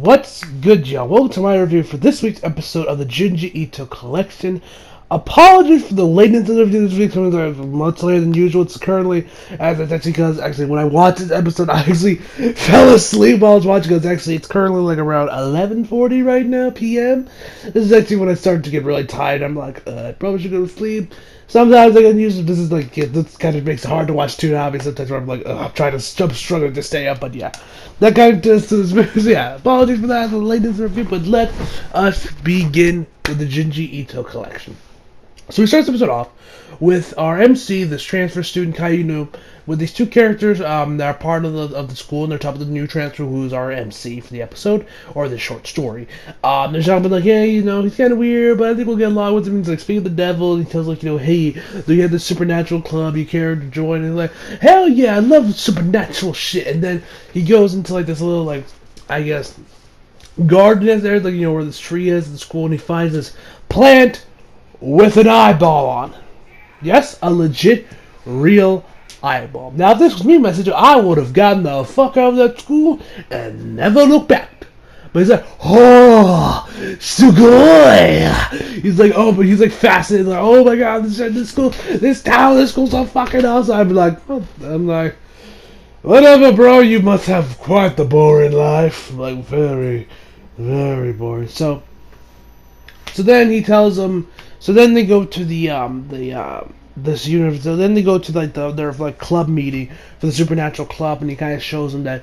What's good, y'all? Welcome to my review for this week's episode of the Junji Ito collection. Apologies for the lateness of the review this week, coming much later than usual. It's currently, as it's actually because when I watched this episode, I actually fell asleep while I was watching. It's currently like around 11:40 right now p.m. This is actually when I started to get really tired. I'm like, I probably should go to sleep. Sometimes I can use this is like this kind of makes it hard to watch too now. Sometimes where I'm like, I'm trying to I'm struggling to stay up, but yeah, that kind of does this. Yeah, apologies for that, the latest review, but let us begin with the Junji Ito collection. So we start this episode off with our MC, this transfer student Kayunu, with these two characters that are part of the school, and they're top of the new transfer, who's our MC for the episode or the short story. They're talking like, hey, he's kind of weird, but I think we'll get along with him. He's like, speak of the devil, and he tells like, hey, do you have this supernatural club you care to join? And he's like, hell yeah, I love supernatural shit. And then he goes into like this little like, I guess, garden is there, like where this tree is in the school, and he finds this plant with an eyeball on. Yes, a legit, real eyeball. Now, if this was me, message, I would have gotten the fuck out of that school and never looked back. But he's like, oh, sugoi. He's like, oh, but he's like fascinated. Like, oh my god, this school, this school's so fucking awesome. I'm like, whatever, bro. You must have quite the boring life. Like, very, very boring. So then he tells him. So then they go to this universe. So then they go to like their like club meeting for the supernatural club, and he kind of shows them that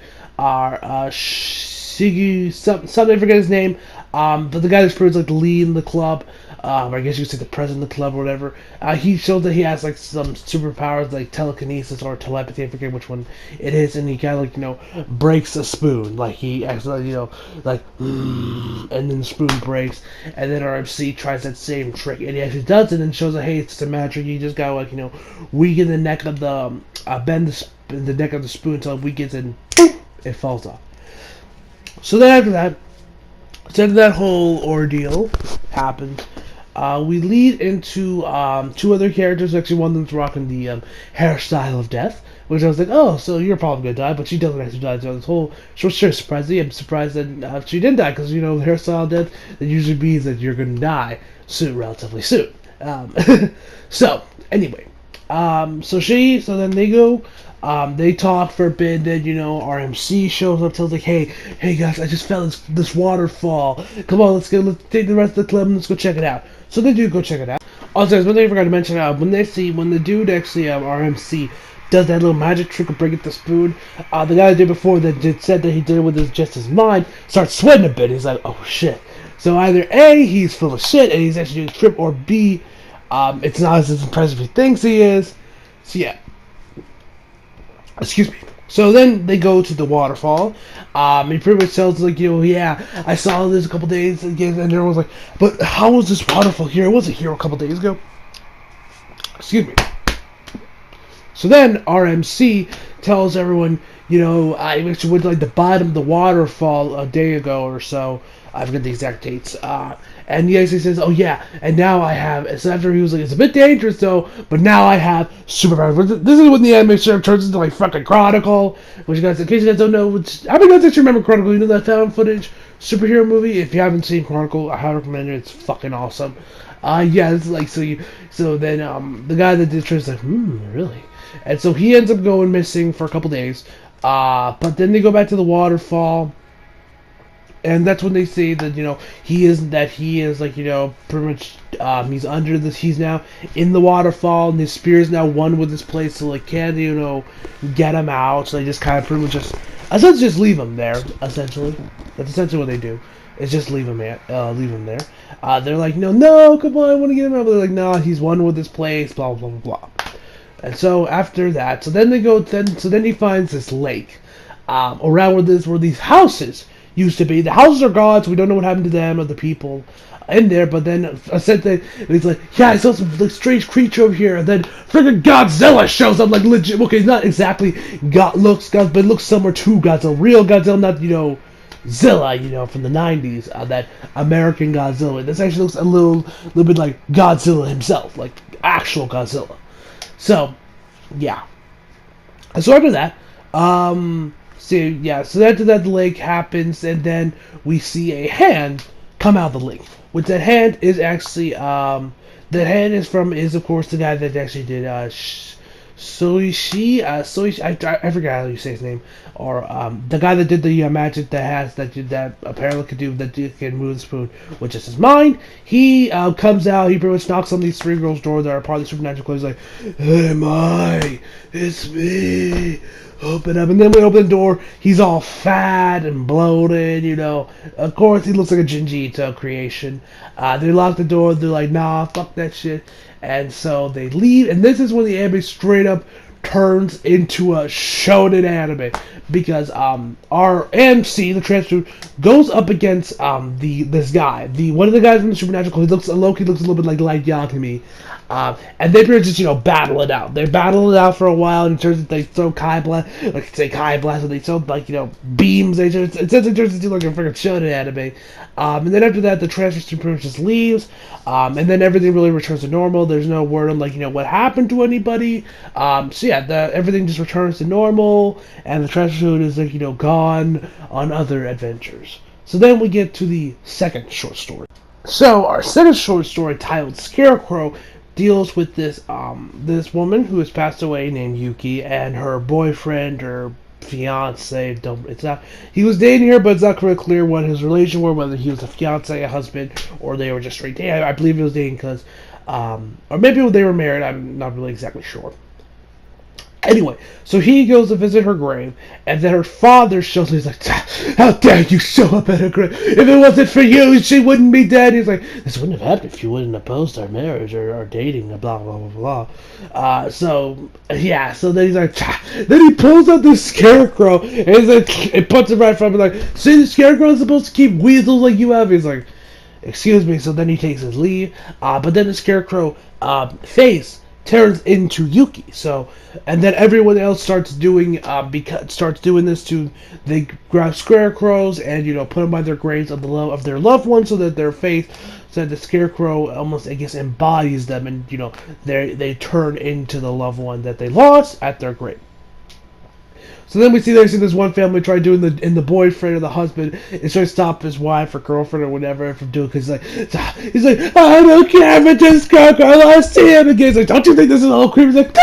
Shigi something I forget his name. But the guy who's like the lead in the club. I guess you could say the president of the club or whatever. He shows that he has like some superpowers like telekinesis or telepathy. I forget which one it is, and he kind of like breaks a spoon. Like he actually like and then the spoon breaks, and then our MC tries that same trick, and he actually does it and shows that hey, it's just a magic. You just gotta like weaken the neck of the bend the neck of the spoon until it weakens and boom, it falls off. So then after that whole ordeal happens. We lead into two other characters. Actually, one of them's rocking the hairstyle of death, which I was like, oh, so you're probably gonna die, but she doesn't actually die. So this whole short story surprised me. I'm surprised that she didn't die, because the hairstyle of death that usually means that you're gonna die relatively soon. So anyway, so then they go. They talk for a bit, then, our MC shows up, tells like, hey guys, I just fell this waterfall. Come on, let's take the rest of the club and let's go check it out. So they do go check it out. Also, there's one thing I forgot to mention, when the dude actually, our MC, does that little magic trick of breaking the spoon, the guy that did before that said that he did it with just his mind, starts sweating a bit. He's like, oh shit. So either A, he's full of shit and he's actually doing a trip, or B, it's not as impressive as he thinks he is. So yeah. Excuse me. So then they go to the waterfall. He pretty much tells like, yeah, I saw this a couple days ago, and everyone's like, but how was this waterfall here? It wasn't here a couple days ago. Excuse me. So then RMC tells everyone, I actually went to like the bottom of the waterfall a day ago or so. I forget the exact dates. And he actually says, oh yeah, and now I have, so after he was like, it's a bit dangerous though, but now I have superpowers. This is when the anime turns into like fucking Chronicle, which you guys, in case you guys don't know, how many guys actually remember Chronicle? That found footage superhero movie? If you haven't seen Chronicle, I highly recommend it. It's fucking awesome. Yeah, it's like, so then, the guy that did is like, really? And so he ends up going missing for a couple days, but then they go back to the waterfall. And that's when they say that, he is like, pretty much, he's under this, he's now in the waterfall, and his spear is now one with this place, so, like, can't, get him out, so they just kind of pretty much essentially just leave him there, essentially. That's essentially what they do, is just leave him there. They're like, no, come on, I want to get him out, but they're like, no, he's one with this place, blah, blah, blah, blah. And so, after that, so then he finds this lake, around where these houses used to be. The houses are gone, so we don't know what happened to them or the people in there. But then I said that he's like, yeah, I saw some like strange creature over here, and then freaking Godzilla shows up, like legit. Okay, not exactly but looks similar to Godzilla, real Godzilla, not Zilla, from the '90s, that American Godzilla. This actually looks a little bit like Godzilla himself, like actual Godzilla. So, yeah. So after that, So yeah, so after that the lake happens, and then we see a hand come out of the lake. Which that hand is actually that hand is of course the guy that actually did Soishi, I forgot how you say his name, or the guy that did the magic that apparently could do that can move the spoon, which is his mind. He comes out. He pretty much knocks on these three girls' door that are part of the supernatural club. He's like, "Hey, Mai, it's me. Open up." And then we open the door. He's all fat and bloated. Of course, he looks like a Junji creation. They lock the door. They're like, "Nah, fuck that shit." And so they leave, and this is when the anime straight up turns into a shonen anime, because our MC, the transfer, goes up against this guy, the one of the guys from the Supernatural Club. Loki looks a little bit like Light Yakumi. And they pretty much just, battle it out. They battle it out for a while, and it turns into, they throw Kai Blast, and they throw, beams. It turns into, like, a freaking shonen anime. And then after that, the transfer student pretty much just leaves, and then everything really returns to normal. There's no word on, what happened to anybody. So yeah, everything just returns to normal, and the transfer student is, gone on other adventures. So then we get to the second short story. So our second short story, titled Scarecrow, deals with this woman who has passed away named Yuki, and her boyfriend or fiance. He was dating her, but it's not really clear what his relation were, whether he was a fiance, a husband, or they were just straight dating. I believe he was dating because or maybe they were married. I'm not really exactly sure. Anyway, so he goes to visit her grave, and then her father shows up. He's like, "How dare you show up at her grave? If it wasn't for you, she wouldn't be dead." He's like, "This wouldn't have happened if you wouldn't have opposed our marriage or our dating, blah, blah, blah, blah." So then he's like, then he pulls out this scarecrow, and he's like, it puts it right from him, like, "See, the scarecrow is supposed to keep weasels like you have?" He's like, "Excuse me." So then he takes his leave, but then the scarecrow face turns into Yuki. So, and then everyone else starts doing this too. They grab scarecrows and put them by their graves of their loved ones, so that their faith, so that the scarecrow almost, I guess, embodies them, and they turn into the loved one that they lost at their grave. So then we see this one family try doing the boyfriend or the husband is trying to stop his wife or girlfriend or whatever from doing, because he's like, "I don't care if it just got I lost him again." He's like, "Don't you think this is a little creepy?" He's like,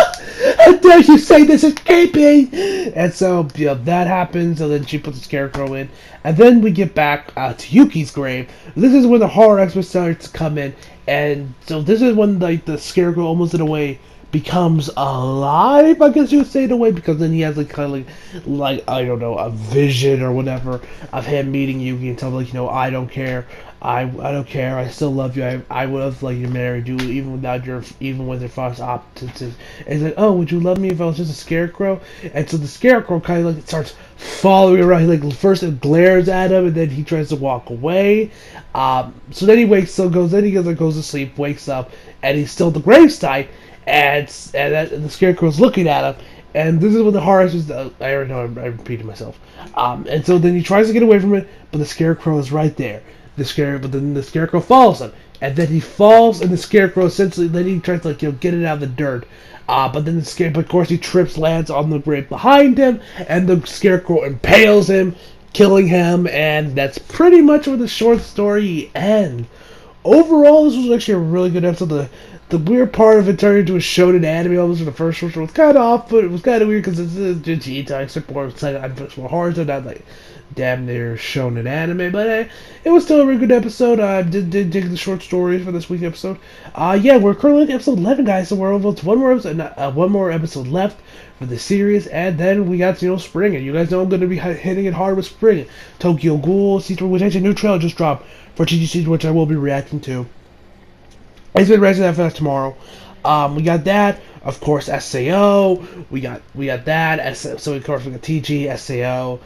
"How dare you say this is creepy?" And so that happens, and then she puts the scarecrow in, and then we get back to Yuki's grave. This is when the horror experts start to come in, and so this is when the scarecrow almost in a way becomes alive, I guess you would say, in a way, because then he has kind of like I don't know, a vision or whatever of him meeting Yuki and telling "I don't care, I don't care, I still love you, I would have married you even with your first options." And he's like, "Oh, would you love me if I was just a scarecrow?" And so the scarecrow kind of starts following around. He first it glares at him, and then he tries to walk away. So then he goes to sleep, wakes up, and he's still at the gravesite. And the scarecrow's looking at him, and this is when the horror is. I already know I repeated myself. And so then he tries to get away from it, but the scarecrow is right there. But then the scarecrow follows him, and then he falls, and the scarecrow essentially then he tries to get it out of the dirt. But then but of course he trips, lands on the grave behind him, and the scarecrow impales him, killing him, and that's pretty much where the short story ends. Overall, this was actually a really good episode. The weird part of it turned into a shonen anime almost for the first one. It was kind of off, but it was kind of weird because it's a Junji except for horror, so not damn near shonen anime. But it was still a really good episode. I did dig the short stories for this week's episode. Yeah, we're currently at episode 11, guys, so we're almost one more episode left for the series, and then we got spring, and you guys know I'm going to be hitting it hard with spring. Tokyo Ghoul season, which actually a new trailer just dropped for TGC, which I will be reacting to. It's been ready for that tomorrow. We got that, of course, SAO. We got that. So of course we got TG, SAO,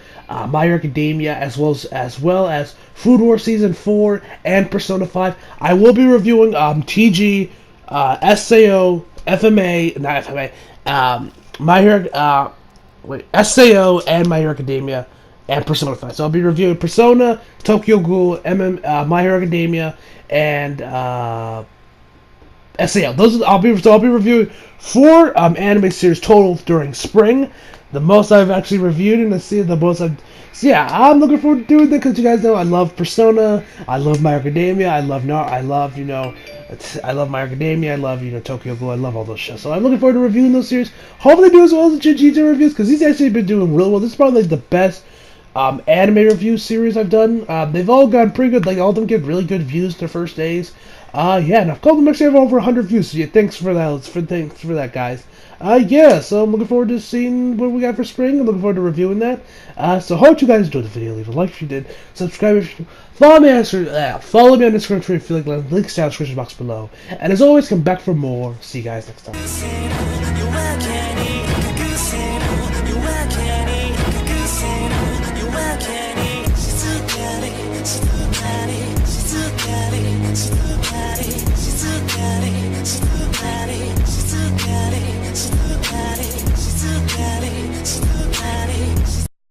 My Hero Academia, as well as Food Wars Season 4 and Persona 5. I will be reviewing TG, SAO, FMA, not FMA, My Hero, SAO and My Hero Academia and Persona 5. So I'll be reviewing Persona, Tokyo Ghoul, My Hero Academia, and So yeah, I'll be reviewing 4 anime series total during spring. The most I've actually reviewed, and the most I've. So yeah, I'm looking forward to doing that because you guys know I love Persona, I love My Academia, I love I love I love My Academia, I love Tokyo Ghoul, I love all those shows. So I'm looking forward to reviewing those series. Hopefully, do as well as the Junji reviews because he's actually been doing really well. This is probably like the best anime review series I've done. They've all gone pretty good. Like all of them get really good views their first days. Yeah, and a couple of them actually have over 100 views. So yeah, thanks for that. Thanks for that, guys. Yeah, so I'm looking forward to seeing what we got for spring. I'm looking forward to reviewing that. So hope you guys enjoyed the video. Leave a like if you did. Subscribe if you follow me on Instagram, Twitter if you like. Links down in the description box below. And as always, come back for more. See you guys next time.